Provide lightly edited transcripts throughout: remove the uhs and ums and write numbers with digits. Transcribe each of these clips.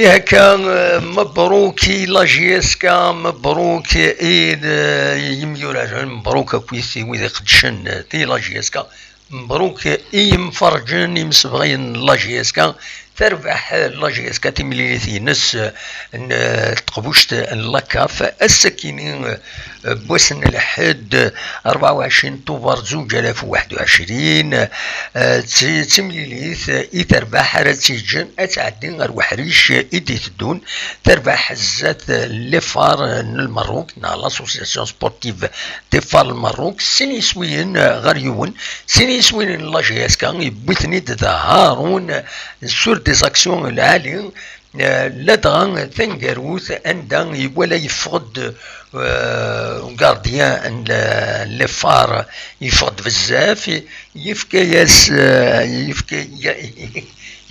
هكا مبروكي لاجيسكا مبروك يميوراجن مبروك كويسي ويدي قدشن تي لاجيسكا مبروك مفرجن يمسبغين لاجيسكا تربح لاجيسكا تمليليثي نس تقبوشت اللاكاف السكينين بوسن الحد 24 طوبر 2021 تمليليث يتربح رتيجن اتعدين اروح ريش ايدي تدون تربح الزات لفار المروك نا لاسوسياسيون سبورتيف دي فار المروك سيني سوين غريون سيني سوين لاجيسكا يبوثني هارون سور دي زاكسيون العالي لدغا ثنقروث عندها ولا يفقد غارديان لفار يفقد بزاف يفكي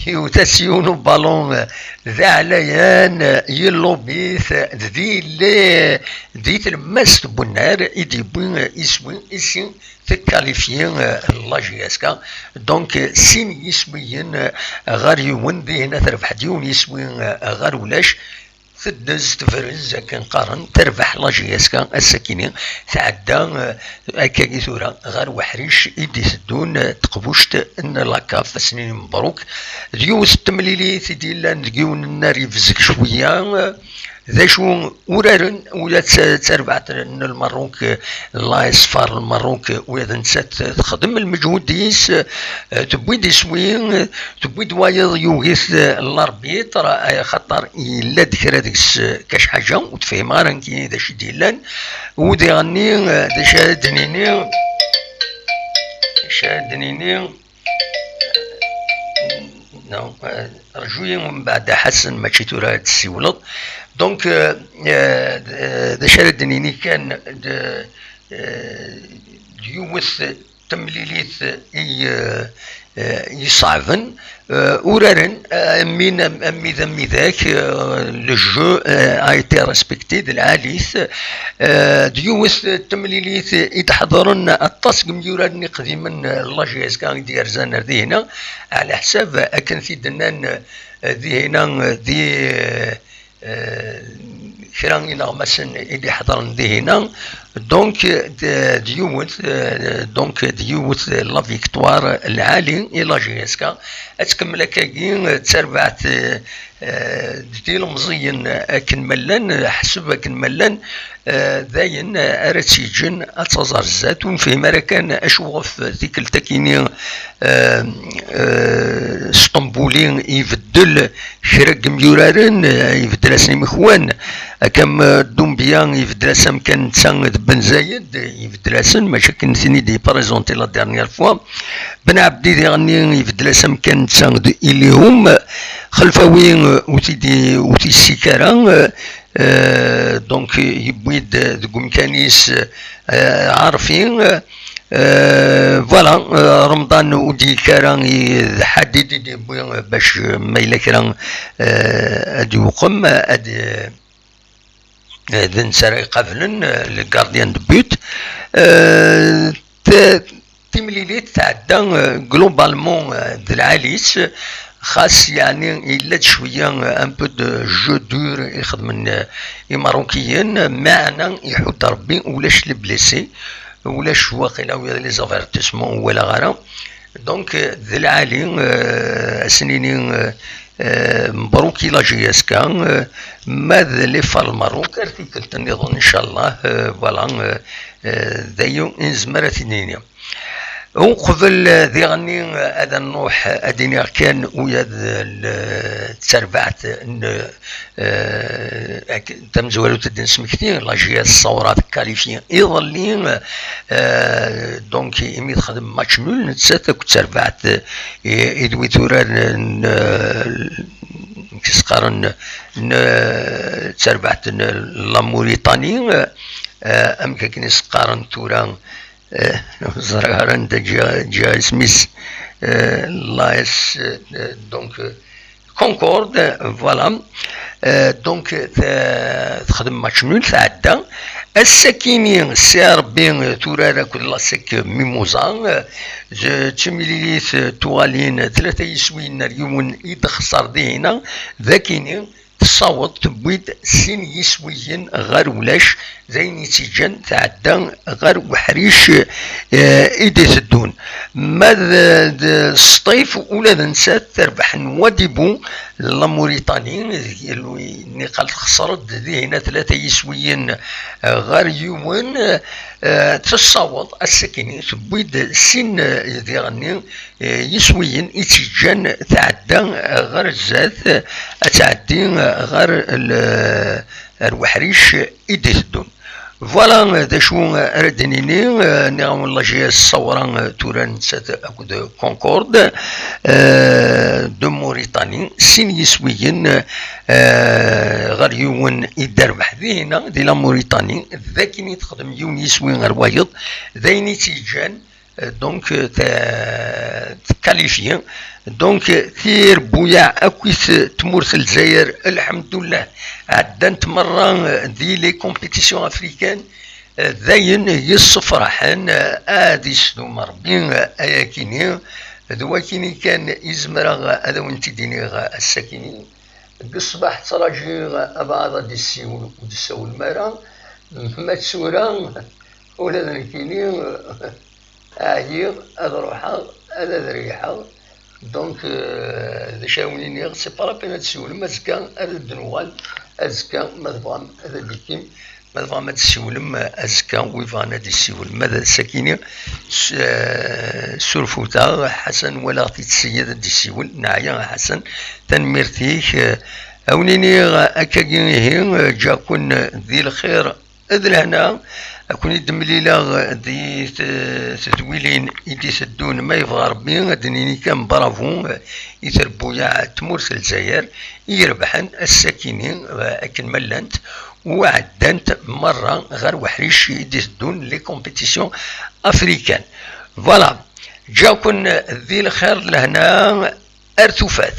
يوتاسيونو بالون ذا عليان يلوبيث ذي تلمس بنار يدي بوين يسوين يسين تكاليفيين لاجياسكا دونك سين يسوين غار يون ذي هنا تربح ديون يسوين غار ولاش تدز تفرز كان قارن تربح لاجياسكا السكينين تعدى هكاكي ثورة غير وحريش يدي تدون تقبوشت ان لاكاف سنين مبروك ديوس التمليليت ديال ديون النار يفزك شويه ذا شو ورارن ولا تربعت المروك الله يصفر المروك وإذا نسات تخدم المجهود ديس تبويد سوين تبويد وايض يوغيث الاربيط راه خطر الا ذكر هذيك كاش حاجه وتفهم رانكي ذا شي ديلان ودي غني ذا شادنيني نو رجوي من بعد حسن ما تشيتو راه تسيولط دونك ذا شادنيني كان يوث تمليليث يصعبن ورارن من امي ذاك لو جو ا ايتي ريسبكتي العاليث ديوث التمليليث يتحضرن الطاسق ميوراني قديما لاجيس كان دير زانر ذي هنا على حساب اكن في دنان ذي هنا ذي كران إلى مثلا اللي حضرن ذي هنا دونك ديوث لا فيكتوار العالي إلى جيسكا أتكمل كاين تربعت ديال مزيان أكن ملان حسب أكن ملان ذاين أرتيجن أتزار الزاتون في مركان أشوف ذيك التكيني اسطنبولي يفدل شرق ميورارن يفدل اسني مخوان كم دومبيان يفدل اسم كان تسان بن زايد يفدل اسم ماشي كان ثاني دي بريزونتي لا ديرنيير فوا بن عبدي دي غني يفدل اسم كان تسان اللي هم خلفاويين وتي السكارة دونك يبويد ذو مكانيس عارفين فوالا رمضان ودي كران يحدد دي باش ما إلا كران ادي وقم ادي ذن سراي قبلن الكارديان دو بوت تمليليت تعدى جلوبالمون ذا العاليس خاص يعني إلا شويه ان بو دو جو دور يخدم الماروكيين معنا يحط ربي ولاش لي بليسي ولاش واقيلا ولا لي زافيرتيسمون ولا غيره دونك ذي العالي سنينين مبروكي لا جياسكا ماذا لي فار الماروك ارتيكل تنظن ان شاء الله فوالا ذايو انزمرة ثنينيا وقبل ذي غني هذا النوح اديني كان ويا تسربعت تمزولو تدين سمكتين لاجيا الصورات كاليفيين يظلين دونك يمي تخدم ماتش نول نتساتك تسربعت يدوي توران كيسقارن تسربعت لا موريتاني ام كاين يسقارن توران زرارن جا سميث لايس دونك كونكورد فوالا دونك تخدم ماتش نول تعدى السكيني سي ربي تورارا كل لاسك ميموزا تميليث توالين ثلاثة يسوين اليوم يدخسر دينا ذاكيني تصوت تبويد سين يسويين غير ولاش زين تيجان تعدى غير وحريش ايدي الدون ماذا الصيف ولا نسات تربح نوادبو لا موريتاني اللي قال خسرت ذي هنا ثلاثة يسويين غير يومين تصوت السكيني تبويد سين ذي يسويين يتيجان تعدى غير الزات تعدي غير الوحريش ايدي الدون فوالا دا شو ردنيني نعم الله جي الصورة توران سات اكود كونكورد دو موريتاني سين يسويين غير يون يدار بحذينا دي لا موريتاني ذاكيني تخدم يون يسوي غير وايض ذايني تيجان دونك تكاليفيا دونك ثير بويا اكويس تمورث الجزائر الحمد لله عدنت مرة دي لي كومبيتيسيون افريكان ذاين يصفرحن ادي شنو مربين اياكيني دواكيني كان يزمر هذا وانت ديني الساكنين الصباح تراجي بعض دي السيول ودساو المرا ما تسورا ولا ذاكيني اعير هذا روحها هذا ذريحه دونك ذا شاونيني سي با لابين تسول مازكا هذا الدنوال ازكا ما تبغى هذا ديكيم ما تبغى ما تسولم ازكا ويفانا دي السيول ماذا ساكيني سرفوتا حسن ولا تتسيد دي السيول نعيا حسن تنميرتيك اونيني اكاكيني جاكون ذي الخير اذ هنا أكون يدمليلا دي تدويلين يدي سدون ما يبغى ربي دنيني كان برافو يتربو يا تمورث الجزائر يربحن الساكنين أكن ملانت وعدنت مرة غير وحريش يدي سدون لي كومبيتيسيون أفريكان فوالا جاكن ذي الخير لهنا أرتفات